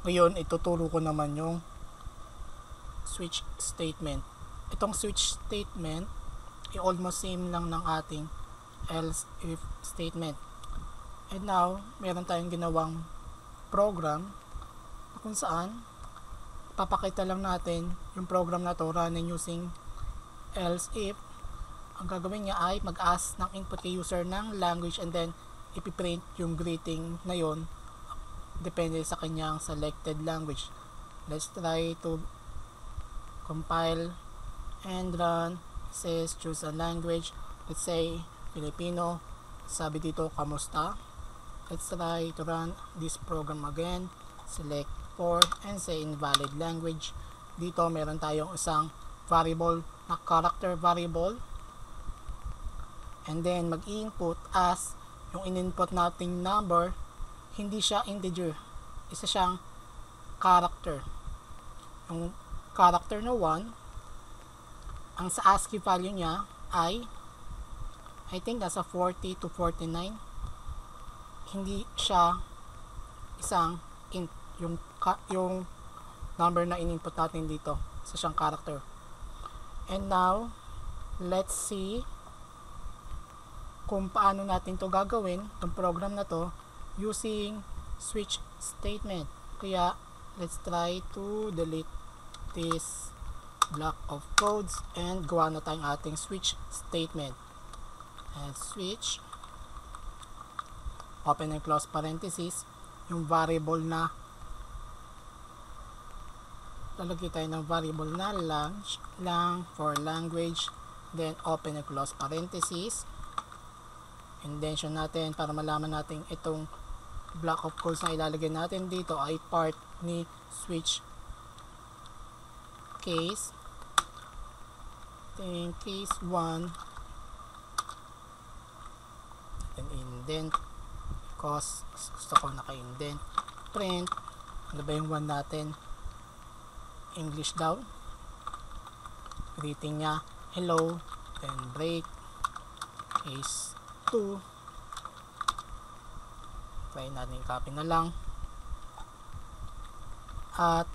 Ngayon, ituturo ko naman yung switch statement. Itong switch statement, almost same lang ng ating else if statement. And now, meron tayong ginawang program kung saan papakita lang natin yung program na to running using else if. Ang gagawin niya ay mag-ask ng input kay user ng language and then ipiprint yung greeting na yon depende sa kanyang selected language. Let's try to compile and run. It says choose a language, let's say Filipino. Sabi dito kamusta. Let's try to run this program again. Select for and say invalid language. Dito meron tayong isang variable na character variable, and then mag-input as yung in-input nating number hindi siya integer, isa siyang character. Yung character na 1, ang sa ASCII value niya ay I think nasa 40 to 49. Hindi siya isang int, yung number na in-input natin dito, isa siyang character. And now let's see kung paano natin to gagawin, itong program na to, using switch statement. Kaya let's try to delete this block of codes and gawa na tayong ating switch statement. And switch, open and close parenthesis, yung variable na lalagay tayo ng variable na lang for language, then open and close parenthesis. Indentation natin para malaman natin itong block of codes na ilalagay natin dito ay part ni switch case. Then case 1 and indent because gusto ko naka-indent. Print, ano ba yung 1 natin? English daw. Greeting niya hello, then break. Case 2, try natin copy na lang at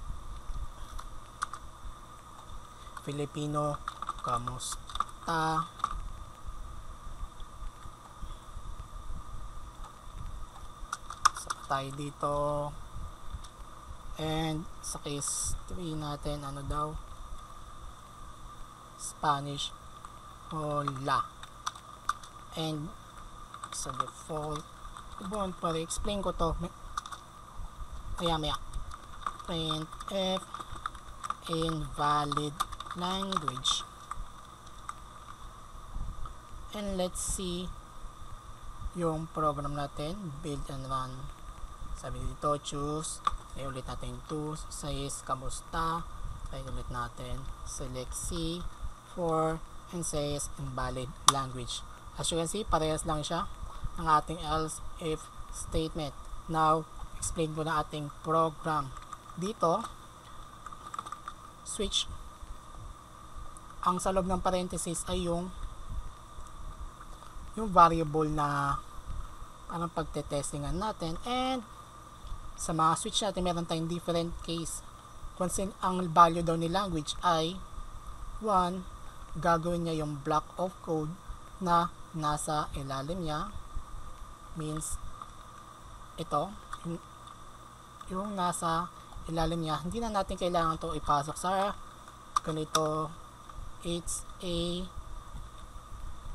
Filipino kamusta. Saka tayo dito, and sa case 3 natin ano daw, Spanish hola. And sa default, buwan para explain ko to maya print f invalid language. And let's see yung program natin, build and run. Sabi dito choose, ay ulit natin 2, says kamusta, try ulit natin, select C for and says invalid language. As you can see, parehas lang siya ng ating else if statement. Now, explain ko na ating program. Dito, switch, ang sa loob ng parenthesis ay yung variable na parang pagtetestingan natin, and sa mga switch natin meron tayong different case. Kung ang value daw ni language ay 1, gagawin niya yung block of code na nasa ilalim niya, means ito yung nasa ilalim niya, hindi na natin kailangan to ipasok sa ganito, it's a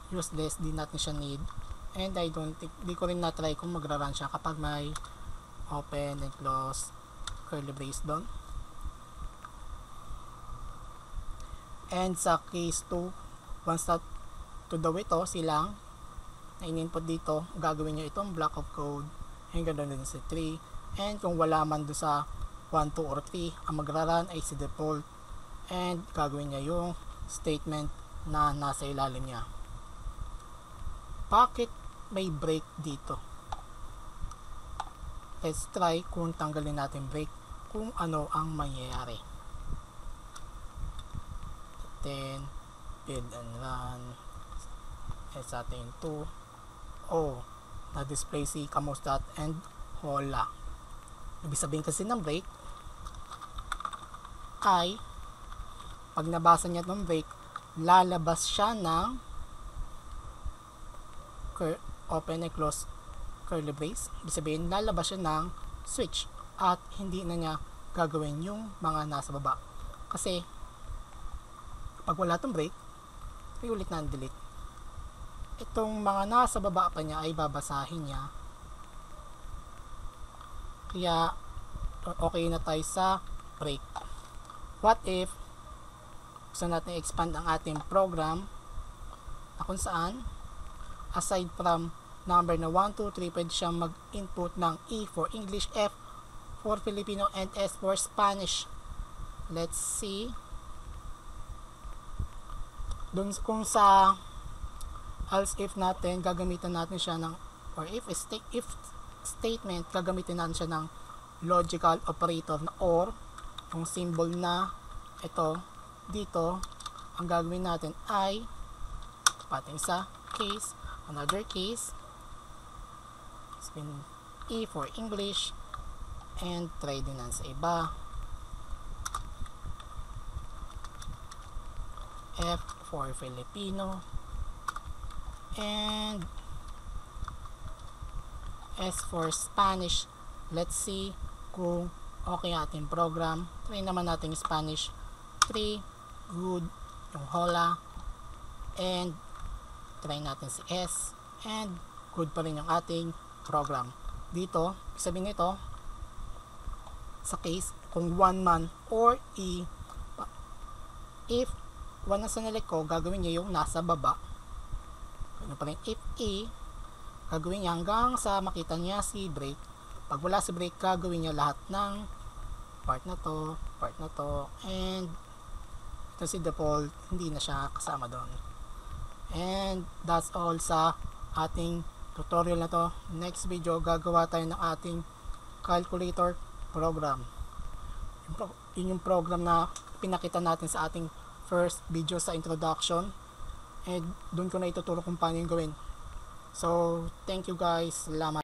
useless, di natin siya need, and I don't think, di ko rin na-try kung magra-run siya kapag may open and close curly brace doon. And sa case 2, once that to do ito, silang na in-input dito, gagawin nyo itong block of code, and ganoon din sa 3, and kung wala man do sa 1, 2, or 3, ang magra-run ay si default, and gagawin niya yung statement na nasa ilalim niya. Bakit may break dito? Let's try kung tanggalin natin break, kung ano ang mangyayari. Then build and run, sa atin 2, na display si kamusta and hola. Ibig sabihin kasi ng break ay pag nabasa niya ng break, lalabas siya ng open and close curly brace. Ibig sabihin, lalabas siya ng switch at hindi na niya gagawin yung mga nasa baba. Kasi pag wala itong break, ulit na delete. Itong mga nasa baba pa niya ay babasahin niya. Kaya okay na tayo sa break. What if gusto natin expand ang ating program na kung saan aside from number na 1, 2, 3, pwede siyang mag-input ng E for English, F for Filipino, and S for Spanish. Let's see. Doon kung sa else if natin, gagamitan natin siya ng, or if statement, gagamitin natin siya ng logical operator na or, yung symbol na ito, dito, ang gagawin natin ay pating sa case, another case, spin E for English, and try din sa iba, F for Filipino, and S for Spanish. Let's see kung okay ating program. Try naman natin Spanish. 3, good, yung hola, and try natin si S, and good pa rin yung ating program. Dito, sabihin nito, sa case, kung 1 man or E, if 1 na sinelect ko, gagawin niya yung nasa baba. Ano pa rin, if E, gagawin niya hanggang sa makita niya si break. Pag wala si break, gagawin niya lahat ng part na to, and ito si default, hindi na siya kasama doon. And that's all sa ating tutorial na to. Next video, gagawa tayo ng ating calculator program. Yun yung program na pinakita natin sa ating first video sa introduction, and doon ko na ituturo kung paano yung gawin. So thank you guys, salamat.